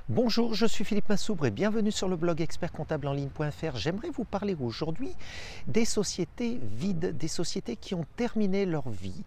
Bonjour, je suis Philippe Massoubre et bienvenue sur le blog expertcomptableenligne.fr. J'aimerais vous parler aujourd'hui des sociétés vides, des sociétés qui ont terminé leur vie,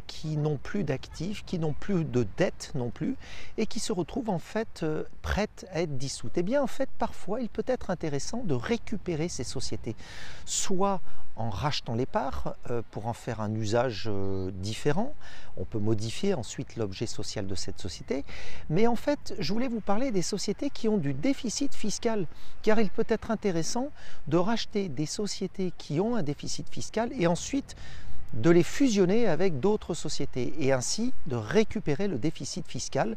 qui n'ont plus d'actifs, qui n'ont plus de dettes non plus et qui se retrouvent en fait prêtes à être dissoutes. Eh bien en fait parfois il peut être intéressant de récupérer ces sociétés, soit en rachetant les parts pour en faire un usage différent. On peut modifier ensuite l'objet social de cette société. Mais en fait, je voulais vous parler des sociétés qui ont du déficit fiscal, car il peut être intéressant de racheter des sociétés qui ont un déficit fiscal et ensuite de les fusionner avec d'autres sociétés et ainsi de récupérer le déficit fiscal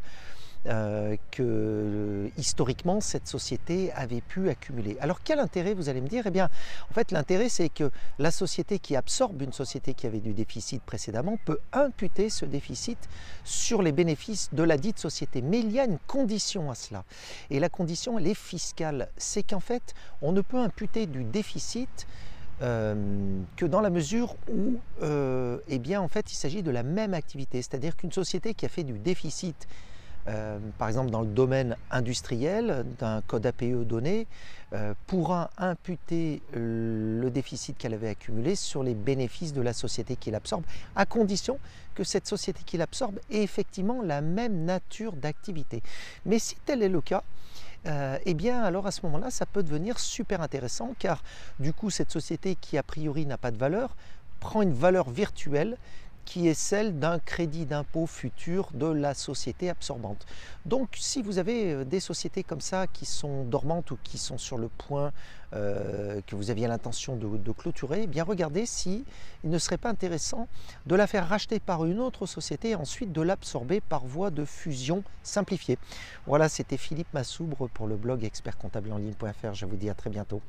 que historiquement cette société avait pu accumuler. Alors quel intérêt, vous allez me dire? Eh bien en fait l'intérêt c'est que la société qui absorbe une société qui avait du déficit précédemment peut imputer ce déficit sur les bénéfices de la dite société. Mais il y a une condition à cela et la condition elle est fiscale, c'est qu'en fait on ne peut imputer du déficit que dans la mesure où eh bien, en fait, il s'agit de la même activité. C'est-à-dire qu'une société qui a fait du déficit, par exemple dans le domaine industriel, d'un code APE donné, pourra imputer le déficit qu'elle avait accumulé sur les bénéfices de la société qui l'absorbe, à condition que cette société qui l'absorbe ait effectivement la même nature d'activité. Mais si tel est le cas, eh bien alors à ce moment-là, ça peut devenir super intéressant car du coup cette société qui a priori n'a pas de valeur prend une valeur virtuelle qui est celle d'un crédit d'impôt futur de la société absorbante. Donc si vous avez des sociétés comme ça qui sont dormantes ou qui sont sur le point que vous aviez l'intention de clôturer, eh bien regardez si il ne serait pas intéressant de la faire racheter par une autre société et ensuite de l'absorber par voie de fusion simplifiée. Voilà, c'était Philippe Massoubre pour le blog expertcomptableenligne.fr. Je vous dis à très bientôt.